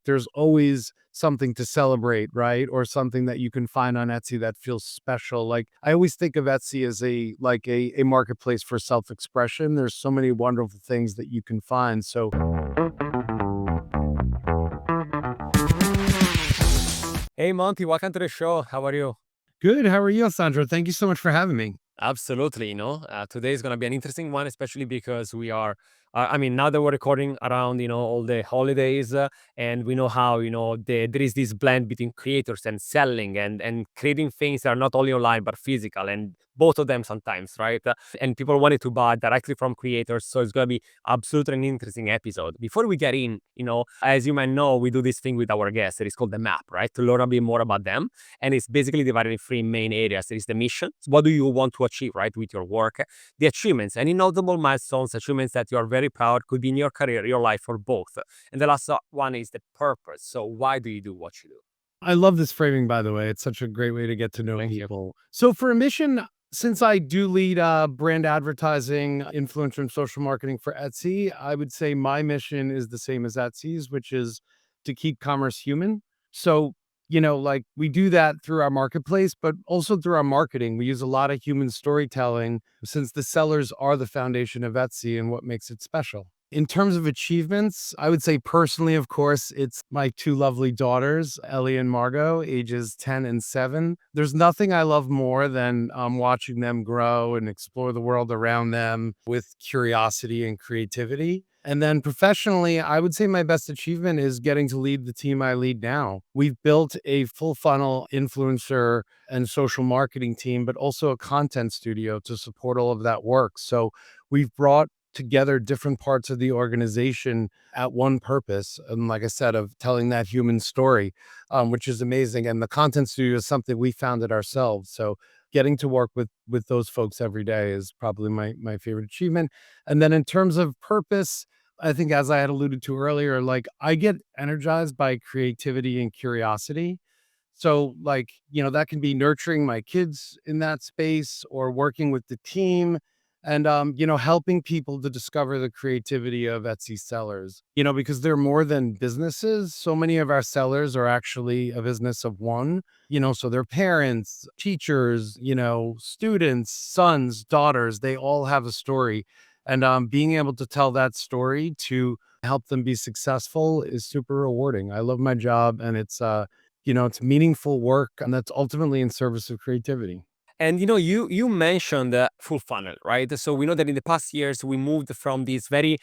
there's always something to celebrate, right? Or something that you can find on Etsy that feels special. Like I always think of Etsy as a marketplace for self-expression. There's so many wonderful things that you can find. So Hey Monty, welcome to the show. How are you? good. How are you, Alessandro? Thank you so much for having me. Absolutely. Today is going to be an interesting one, especially because we are, I mean, now that we're recording around, all the holidays, and we know how, there is this blend between creators and selling and creating things that are not only online, but physical, and both of them sometimes, right? And people wanted to buy directly from creators. So it's going to be absolutely an interesting episode. Before we get in, as you might know, we do this thing with our guests. It is called the map, right? To learn a bit more about them. And it's basically divided in three main areas. There is the mission. What do you want to achieve, right, with your work? The achievements, any notable milestones, achievements that you are very proud, could be in your career, your life, or both. And the last one is the purpose. So why do you do what you do? I love this framing, by the way. It's such a great way to get to know Thank you. people. So for a mission, since I do lead brand advertising, influencer, and social marketing for Etsy, I would say my mission is the same as Etsy's, which is to keep commerce human. So, like we do that through our marketplace, but also through our marketing. We use a lot of human storytelling since the sellers are the foundation of Etsy and what makes it special. In terms of achievements, I would say personally, of course, it's my two lovely daughters, Ellie and Margot, ages 10 and 7. There's nothing I love more than watching them grow and explore the world around them with curiosity and creativity. And then professionally, I would say my best achievement is getting to lead the team I lead now. We've built a full funnel influencer and social marketing team, but also a content studio to support all of that work. So we've brought together different parts of the organization at one purpose. And like I said, of telling that human story, which is amazing. And the content studio is something we founded ourselves. So getting to work with those folks every day is probably my favorite achievement. And then in terms of purpose, I think as I had alluded to earlier, like I get energized by creativity and curiosity. So like, that can be nurturing my kids in that space or working with the team and helping people to discover the creativity of Etsy sellers. Because they're more than businesses. So many of our sellers are actually a business of one, so their parents, teachers, students, sons, daughters, they all have a story. And being able to tell that story to help them be successful is super rewarding. I love my job and it's meaningful work and that's ultimately in service of creativity. And you mentioned full funnel, right? So we know that in the past years we moved from this very,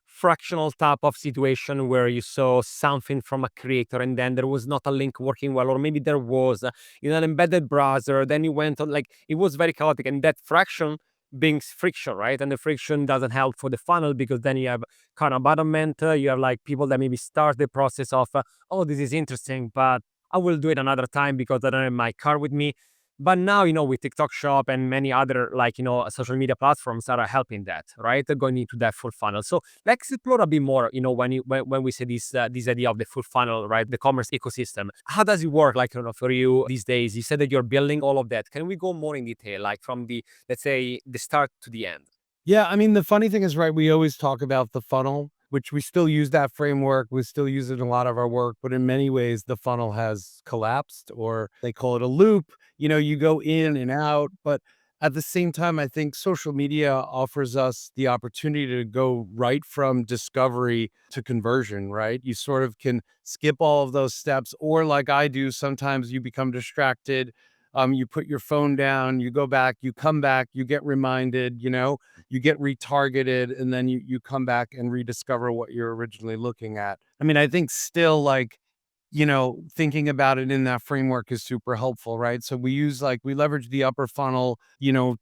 fractional type of situation where you saw something from a creator and then there was not a link working well, or maybe there was in an embedded browser. Then you went on, like, it was very chaotic, and that fraction brings friction, right? And the friction doesn't help for the funnel, because then you have kind of abandonment. You have like people that maybe start the process of, oh, this is interesting, but I will do it another time because I don't have my car with me. But now, with TikTok Shop and many other, like, social media platforms that are helping that, right? They're going into that full funnel. So let's explore a bit more, when we say this idea of the full funnel, right? The commerce ecosystem. How does it work, like, for you these days? You said that you're building all of that. Can we go more in detail, like from the, let's say, the start to the end? Yeah, I mean, the funny thing is, right, we always talk about the funnel, which we still use that framework. We still use it in a lot of our work, but in many ways, the funnel has collapsed, or they call it a loop. You go in and out, but at the same time, I think social media offers us the opportunity to go right from discovery to conversion, right? You sort of can skip all of those steps, or like I do, sometimes you become distracted. You put your phone down, you go back, you come back, you get reminded, you get retargeted, and then you come back and rediscover what you're originally looking at. I mean, I think still like, thinking about it in that framework is super helpful, right? So we leverage the upper funnel,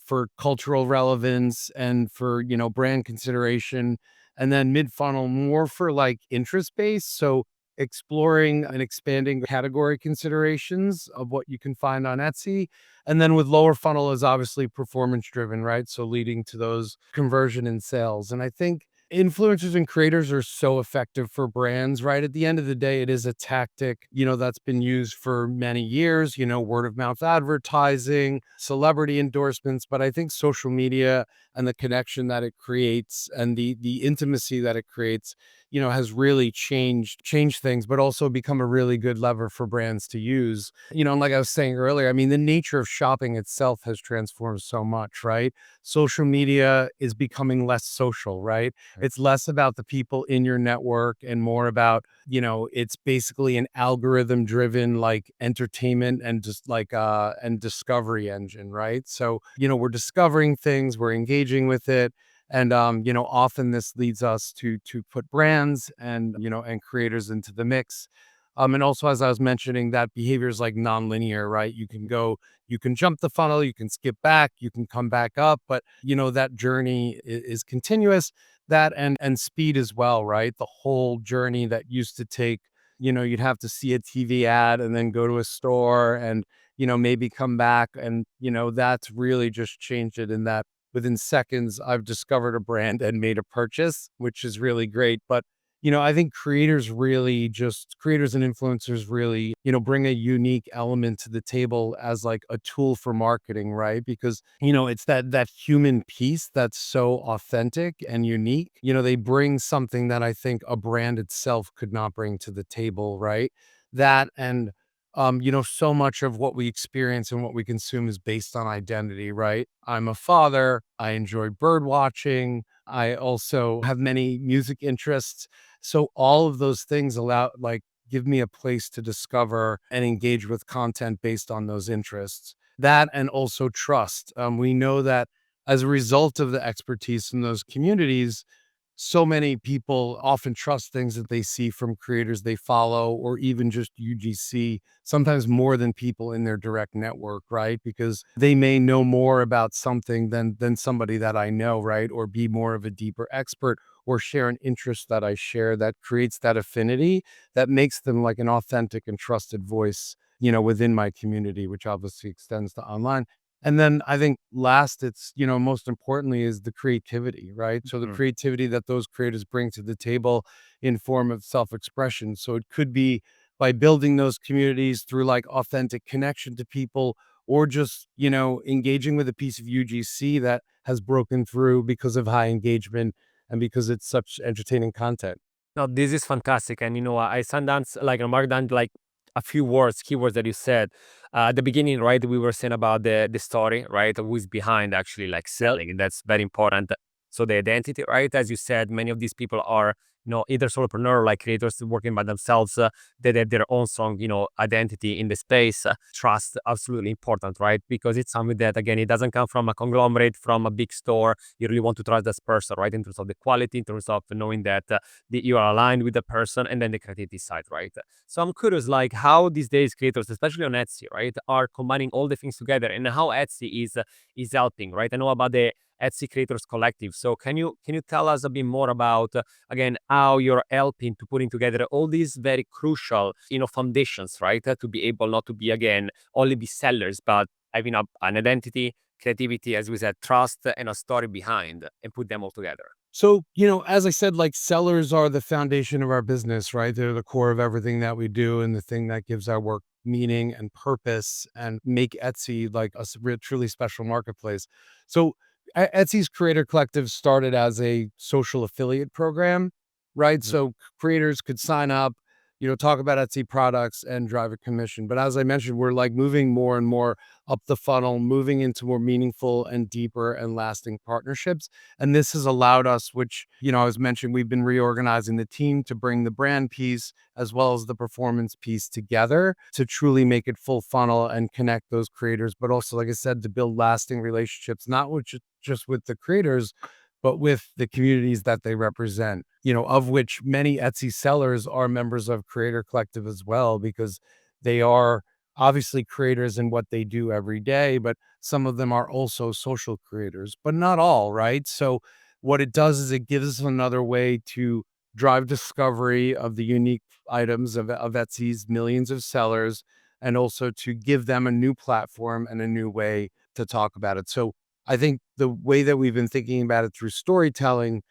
for cultural relevance and for, brand consideration, and then mid funnel more for like interest based. So exploring and expanding category considerations of what you can find on Etsy. And then with lower funnel is obviously performance driven, right? So leading to those conversion and sales. And I think influencers and creators are so effective for brands, right? At the end of the day, it is a tactic, that's been used for many years, word of mouth advertising, celebrity endorsements. But I think social media and the connection that it creates and the intimacy that it creates, has really changed things, but also become a really good lever for brands to use. And like I was saying earlier, I mean, the nature of shopping itself has transformed so much, right? Social media is becoming less social, right? It's less about the people in your network and more about, it's basically an algorithm driven like entertainment and just like and discovery engine, right? So, we're discovering things, we're engaging with it. And often this leads us to put brands and and creators into the mix. And also, as I was mentioning, that behavior is like nonlinear, right? You can jump the funnel, you can skip back, you can come back up, but that journey is continuous. That and speed as well, right? The whole journey that used to take, you'd have to see a TV ad and then go to a store and maybe come back, and that's really just changed it in that within seconds I've discovered a brand and made a purchase, which is really great. But I think creators and influencers really, bring a unique element to the table as like a tool for marketing, right? Because, it's that human piece that's so authentic and unique. They bring something that I think a brand itself could not bring to the table, right? That and so much of what we experience and what we consume is based on identity, right? I'm a father. I enjoy bird watching. I also have many music interests. So all of those things give me a place to discover and engage with content based on those interests. That and also trust. We know that as a result of the expertise in those communities, so many people often trust things that they see from creators they follow or even just UGC, sometimes more than people in their direct network, right? Because they may know more about something than somebody that I know, right? Or be more of a deeper expert or share an interest that I share that creates that affinity that makes them like an authentic and trusted voice, within my community, which obviously extends to online. And then I think last, it's, most importantly is the creativity, right? So the Mhm. creativity that those creators bring to the table in form of self-expression. So it could be by building those communities through like authentic connection to people or just, engaging with a piece of UGC that has broken through because of high engagement and because it's such entertaining content. No, this is fantastic. And I sometimes like mark down like a few keywords that you said at the beginning, right? We were saying about the story, right? Who is behind actually like selling. That's very important. So the identity, right? As you said, many of these people are, either solopreneur, like creators working by themselves. They have their own strong, identity in the space. Trust, absolutely important, right? Because it's something that, again, it doesn't come from a conglomerate, from a big store. You really want to trust this person, right? In terms of the quality, in terms of knowing that you are aligned with the person, and then the creativity side, right? So I'm curious, like how these days creators, especially on Etsy, right, are combining all the things together, and how Etsy is helping, right? I know about the Etsy Creators Collective. So can you tell us a bit more about again how you're helping to putting together all these very crucial foundations, right, to be able not to be again only be sellers, but having an identity, creativity, as we said, trust, and a story behind, and put them all together. So, as I said, like sellers are the foundation of our business, right? They're the core of everything that we do and the thing that gives our work meaning and purpose and make Etsy like truly special marketplace. So, Etsy's Creator Collective started as a social affiliate program, right? Mhm. So, creators could sign up, talk about Etsy products and drive a commission. But as I mentioned, we're like moving more and more up the funnel, moving into more meaningful and deeper and lasting partnerships. And this has allowed us, which, I was mentioning, we've been reorganizing the team to bring the brand piece as well as the performance piece together to truly make it full funnel and connect those creators. But also, like I said, to build lasting relationships, not with just with the creators, but with the communities that they represent, of which many Etsy sellers are members of Creator Collective as well, because they are obviously creators in what they do every day, but some of them are also social creators, but not all, right? So what it does is it gives us another way to drive discovery of the unique items of Etsy's millions of sellers, and also to give them a new platform and a new way to talk about it. So I think the way that we've been thinking about it through storytelling,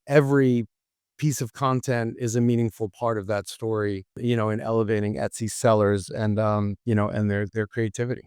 every piece of content is a meaningful part of that story, in elevating Etsy sellers and and their creativity.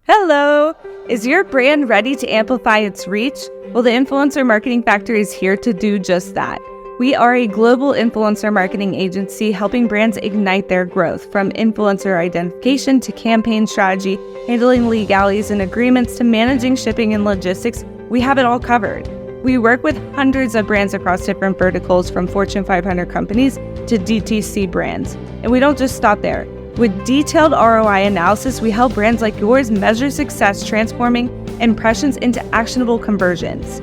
Hello! Is your brand ready to amplify its reach? Well, the Influencer Marketing Factory is here to do just that. We are a global influencer marketing agency helping brands ignite their growth, from influencer identification to campaign strategy, handling legalities and agreements to managing shipping and logistics. We have it all covered. We work with hundreds of brands across different verticals, from Fortune 500 companies to DTC brands. And we don't just stop there. With detailed ROI analysis, we help brands like yours measure success, transforming impressions into actionable conversions.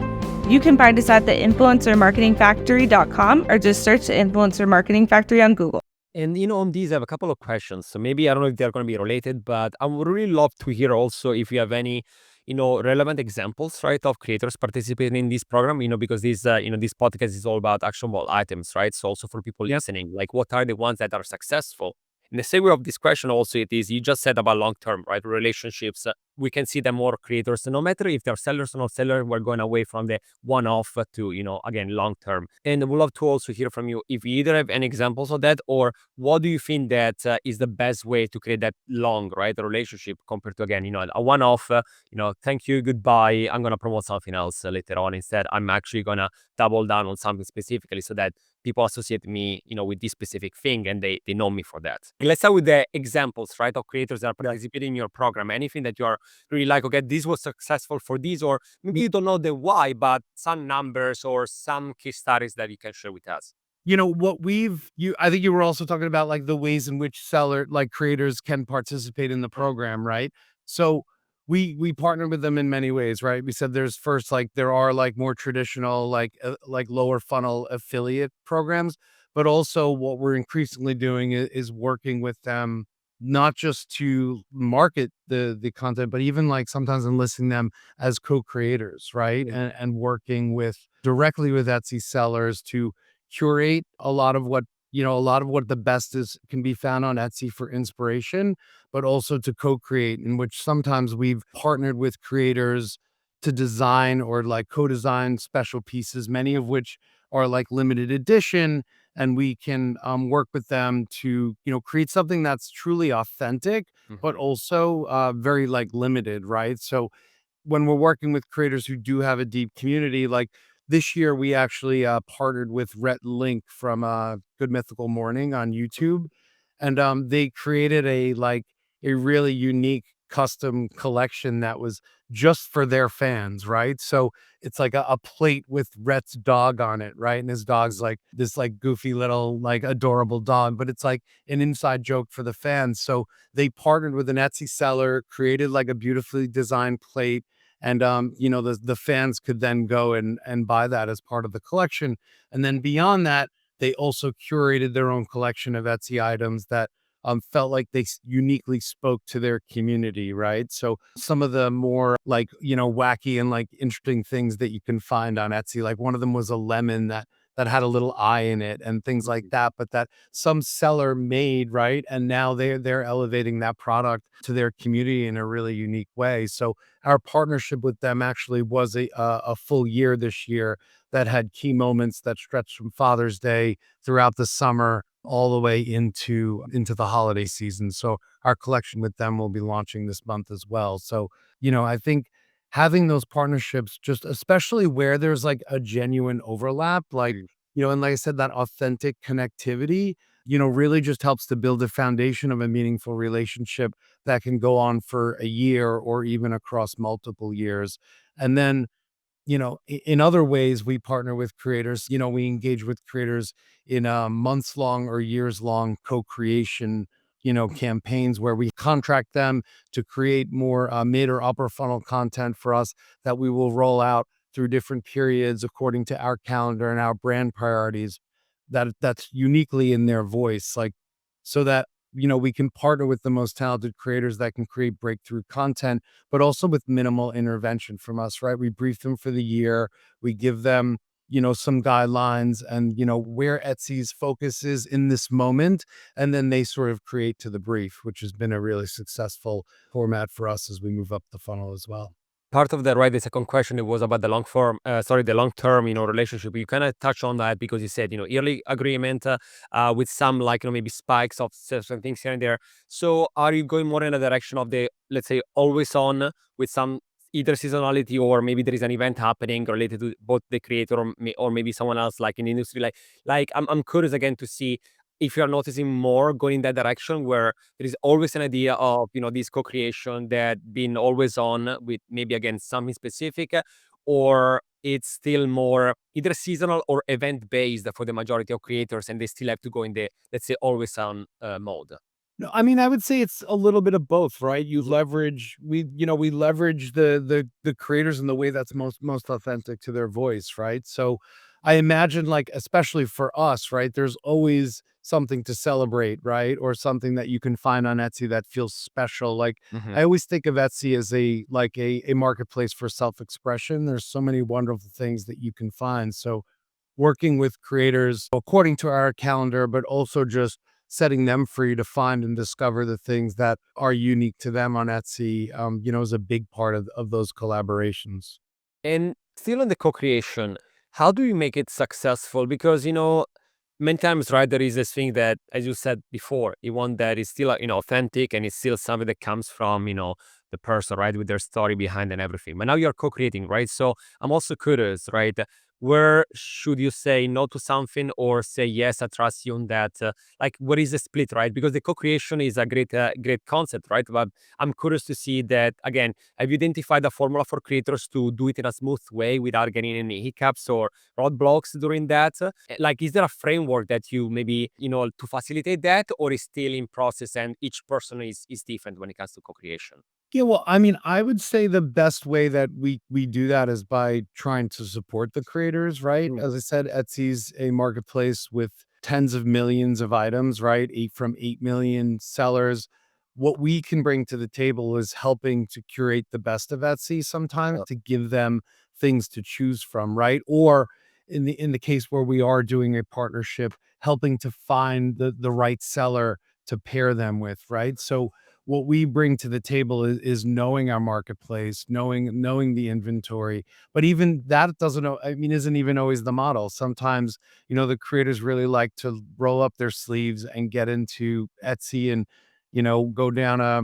You can find us at the influencermarketingfactory.com or just search the Influencer Marketing Factory on Google. And on these, I have a couple of questions. So maybe I don't know if they're going to be related, but I would really love to hear also if you have any, relevant examples, right, of creators participating in this program. Because this podcast is all about actionable items, right? So also for people listening, like what are the ones that are successful? And the segue of this question also it is you just said about long term, right? Relationships. We can see them more creators, no matter if they're sellers or not sellers. We're going away from the one off to again long term. And we'd love to also hear from you if you either have any examples of that, or what do you think that is the best way to create that long, right, relationship compared to, again, a one-off, thank you, goodbye, I'm going to promote something else later on. Instead, I'm actually going to double down on something specifically so that people associate me, with this specific thing and they know me for that. Let's start with the examples, right, of creators that are participating in your program. Anything that you are really like, okay, this was successful for these, or maybe you don't know the why, but some numbers or some case studies that you can share with us. I think you were also talking about like the ways in which creators can participate in the program, right? So we partner with them in many ways, right? We said there's first, like, there are like more traditional, like lower funnel affiliate programs, but also what we're increasingly doing is working with them, not just to market the content, but even like sometimes enlisting them as co-creators, right? And working with directly with Etsy sellers to curate a lot of what the best is can be found on Etsy for inspiration, but also to co-create, in which sometimes we've partnered with creators to design or like co-design special pieces, many of which are like limited edition, and we can work with them to create something that's truly authentic, but Mhm. also very like limited, right? So when we're working with creators who do have a deep community, like this year, we actually partnered with Rhett Link from Good Mythical Morning on YouTube, and they created a really unique custom collection that was just for their fans, right? So it's like a plate with Rhett's dog on it, right? And his dog's like this like goofy little like adorable dog, but it's like an inside joke for the fans. So they partnered with an Etsy seller, created like a beautifully designed plate, and the fans could then go and buy that as part of the collection. And then beyond that, they also curated their own collection of Etsy items that felt like they uniquely spoke to their community, right? So some of the more like wacky and like interesting things that you can find on Etsy, like one of them was a lemon that had a little eye in it and things like that, but that some seller made, right? And now they're elevating that product to their community in a really unique way. So our partnership with them actually was a full year this year that had key moments that stretched from Father's Day throughout the summer all the way into the holiday season. So our collection with them will be launching this month as well. So, I think having those partnerships, just especially where there's like a genuine overlap, like, and like I said, that authentic connectivity, really just helps to build a foundation of a meaningful relationship that can go on for a year or even across multiple years. And then in other ways, we partner with creators. We engage with creators in months long or years long co-creation, campaigns where we contract them to create more mid or upper funnel content for us that we will roll out through different periods according to our calendar and our brand priorities. That's uniquely in their voice, like so that we can partner with the most talented creators that can create breakthrough content, but also with minimal intervention from us, right? We brief them for the year. We give them, some guidelines and, where Etsy's focus is in this moment. And then they sort of create to the brief, which has been a really successful format for us as we move up the funnel as well. part of that, right? The second question, it was about the the long term, relationship. You kind of touch on that because you said, yearly agreement with some like, maybe spikes of certain things here and there. So are you going more in the direction of the, let's say, always on with some either seasonality, or maybe there is an event happening related to both the creator or maybe someone else like in the industry? Like I'm curious again to see if you're noticing more going in that direction where there is always an idea of, this co-creation that being always on with maybe again something specific, or it's still more either seasonal or event based for the majority of creators, and they still have to go in the, let's say, always on mode. No, I mean, I would say it's a little bit of both, right? We leverage the creators in the way that's most authentic to their voice, right? So I imagine like especially for us, right? There's always something to celebrate, right? Or something that you can find on Etsy that feels special. Like Mhm. I always think of Etsy as a marketplace for self-expression. There's so many wonderful things that you can find. So working with creators according to our calendar, but also just setting them free to find and discover the things that are unique to them on Etsy, is a big part of those collaborations. And still in the co-creation, how do you make it successful? Because, many times, right, there is this thing that, as you said before, you want that is still, authentic, and it's still something that comes from, the person, right, with their story behind and everything. But now you're co-creating, right? So I'm also curious, right? Where should you say no to something or say yes, I trust you on that? Like, what is the split, right? Because the co-creation is a great concept, right? But I'm curious to see that again. Have you identified a formula for creators to do it in a smooth way without getting any hiccups or roadblocks during that? Like, is there a framework that you maybe, to facilitate that, or is still in process and each person is different when it comes to co-creation? Yeah, well, I mean, I would say the best way that we do that is by trying to support the creators, right? Mm. As I said, Etsy's a marketplace with tens of millions of items, right? 8 million sellers. What we can bring to the table is helping to curate the best of Etsy sometimes to give them things to choose from, right? Or in the case where we are doing a partnership, helping to find the right seller to pair them with, right? So what we bring to the table is knowing our marketplace, knowing the inventory. But even that I mean, isn't even always the model. Sometimes, the creators really like to roll up their sleeves and get into Etsy and, go down a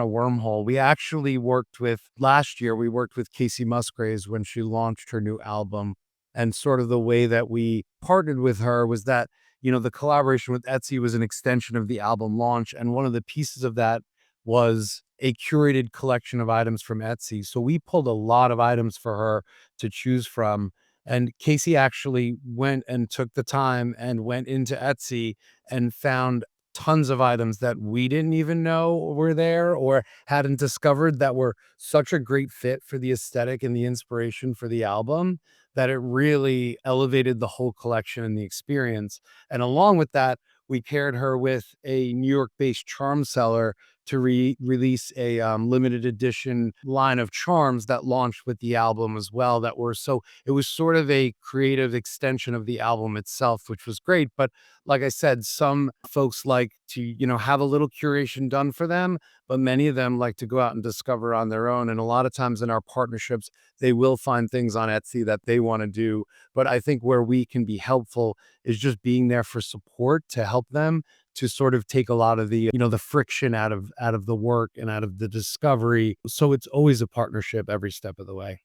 wormhole. We actually worked with last year, we worked with Casey Musgraves when she launched her new album. And sort of the way that we partnered with her was that, the collaboration with Etsy was an extension of the album launch. And one of the pieces of that was a curated collection of items from Etsy. So we pulled a lot of items for her to choose from. And Casey actually went and took the time and went into Etsy and found tons of items that we didn't even know were there or hadn't discovered that were such a great fit for the aesthetic and the inspiration for the album that it really elevated the whole collection and the experience. And along with that, we paired her with a New York-based charm seller to release a limited edition line of charms that launched with the album as well. It was sort of a creative extension of the album itself, which was great. But like I said, some folks like to, have a little curation done for them, but many of them like to go out and discover on their own. And a lot of times in our partnerships, they will find things on Etsy that they want to do. But I think where we can be helpful is just being there for support to help them to sort of take a lot of the friction out of the work and out of the discovery. So it's always a partnership every step of the way.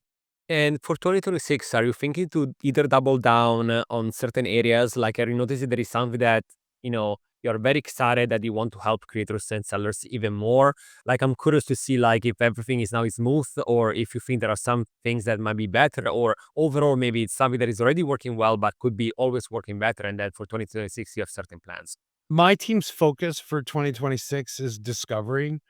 And for 2026, are you thinking to either double down on certain areas? Like, are you noticing there is something that, you're very excited that you want to help creators and sellers even more? Like, I'm curious to see, like, if everything is now smooth, or if you think there are some things that might be better, or overall, maybe it's something that is already working well, but could be always working better. And that for 2026, you have certain plans. My team's focus for 2026 is discovery,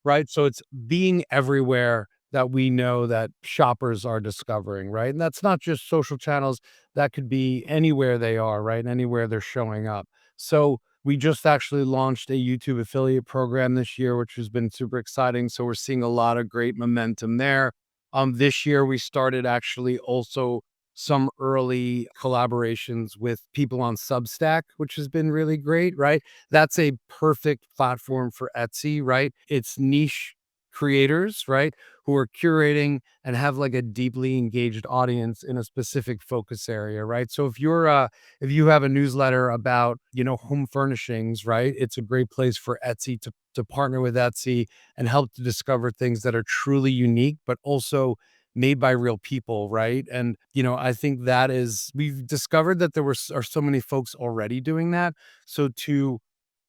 right? So it's being everywhere that we know that shoppers are discovering, right? And that's not just social channels, that could be anywhere they are, right? Anywhere they're showing up. So we just actually launched a YouTube affiliate program this year, which has been super exciting. So we're seeing a lot of great momentum there. This year we started actually also some early collaborations with people on Substack, which has been really great, right? That's a perfect platform for Etsy, right? It's niche creators, right? who are curating and have like a deeply engaged audience in a specific focus area, right? So if you have a newsletter about, home furnishings, right? It's a great place for Etsy to partner with Etsy and help to discover things that are truly unique, but also made by real people, right? And I think we've discovered that are so many folks already doing that. So to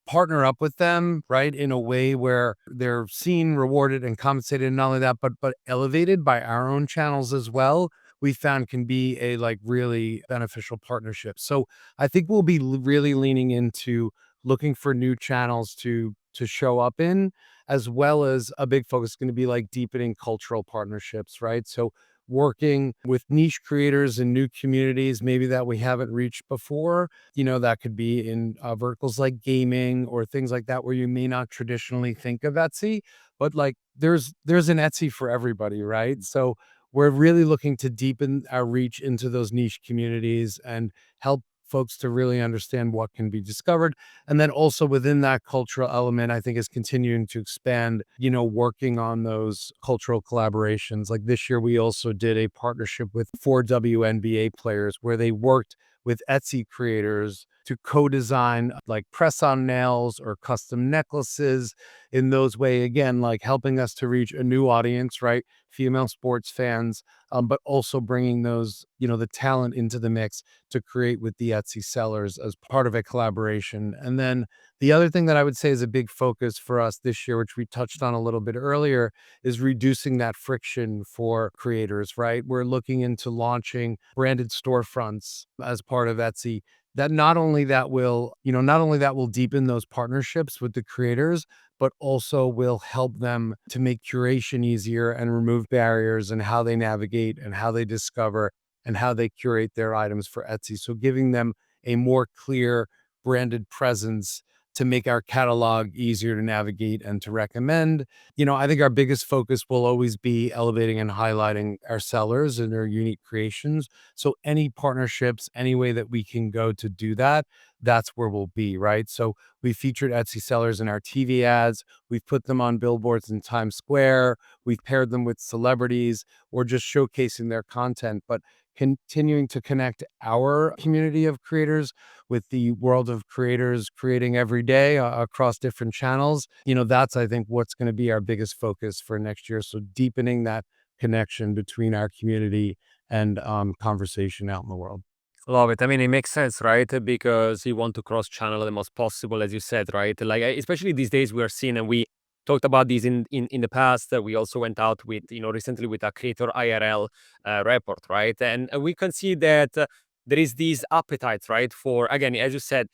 partner up with them, right, in a way where they're seen, rewarded, and compensated, and not only that, but elevated by our own channels as well, we found can be a like really beneficial partnership. So I think we'll be really leaning into looking for new channels to show up in, as well as a big focus going to be like deepening cultural partnerships, right? So working with niche creators in new communities, maybe that we haven't reached before, that could be in verticals like gaming or things like that, where you may not traditionally think of Etsy, but like there's an Etsy for everybody, right? So we're really looking to deepen our reach into those niche communities and help folks to really understand what can be discovered. And then also within that cultural element, I think is continuing to expand, working on those cultural collaborations. Like this year, we also did a partnership with 4 WNBA players where they worked with Etsy creators to co-design like press-on nails or custom necklaces in those way, again, like helping us to reach a new audience, right? Female sports fans, but also bringing those, the talent into the mix to create with the Etsy sellers as part of a collaboration. And then the other thing that I would say is a big focus for us this year, which we touched on a little bit earlier, is reducing that friction for creators, right? We're looking into launching branded storefronts as part of Etsy that not only that will deepen those partnerships with the creators, but also will help them to make curation easier and remove barriers and how they navigate and how they discover and how they curate their items for Etsy. So giving them a more clear branded presence to make our catalog easier to navigate and to recommend. I think our biggest focus will always be elevating and highlighting our sellers and their unique creations. So any partnerships, any way that we can go to do that, that's where we'll be, right? So we featured Etsy sellers in our TV ads. We've put them on billboards in Times Square. We've paired them with celebrities or just showcasing their content, but continuing to connect our community of creators with the world of creators creating every day across different channels. That's, I think, what's going to be our biggest focus for next year. So deepening that connection between our community and conversation out in the world. Love it. I mean, it makes sense, right? Because you want to cross channel the most possible, as you said, right? Like, especially these days, we are seeing, and we talked about this in the past. We also went out with, recently with a creator IRL report, right? And we can see that there is this appetite, right? For, again, as you said,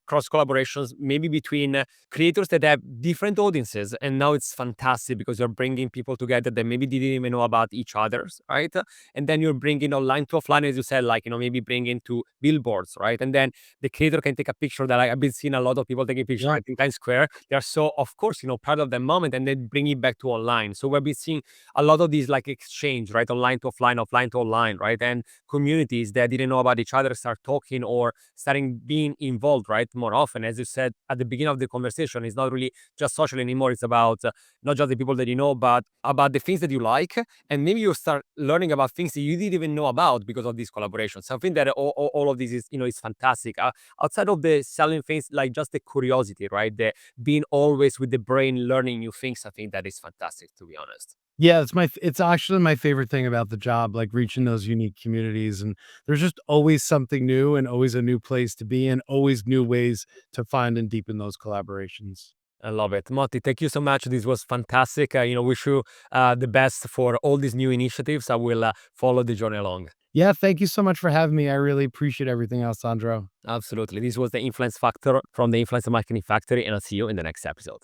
cross collaborations, maybe between creators that have different audiences. And now it's fantastic because you're bringing people together that maybe didn't even know about each other's, right? And then you're bringing online to offline, as you said, like, maybe bringing to billboards, right? And then the creator can take a picture that I've been seeing a lot of people taking pictures in Times Square. They are so, of course, proud of the moment, and then bring it back to online. So we've been seeing a lot of these like exchange, right? Online to offline to online, right? And communities that didn't know about each other start talking or starting being involved, right? More often, as you said at the beginning of the conversation, it's not really just social anymore. It's about not just the people that you know, but about the things that you like, and maybe you start learning about things that you didn't even know about because of these collaborations. Something that all of this is fantastic. Outside of the selling things, like just the curiosity, right? The being always with the brain learning new things. I think that is fantastic, to be honest. Yeah, it's actually my favorite thing about the job, like reaching those unique communities. And there's just always something new and always a new place to be and always new ways to find and deepen those collaborations. I love it. Monty, thank you so much. This was fantastic. Wish you the best for all these new initiatives. I will follow the journey along. Yeah, thank you so much for having me. I really appreciate everything, Alessandro. Absolutely. This was the Influence Factor from the Influencer Marketing Factory, and I'll see you in the next episode.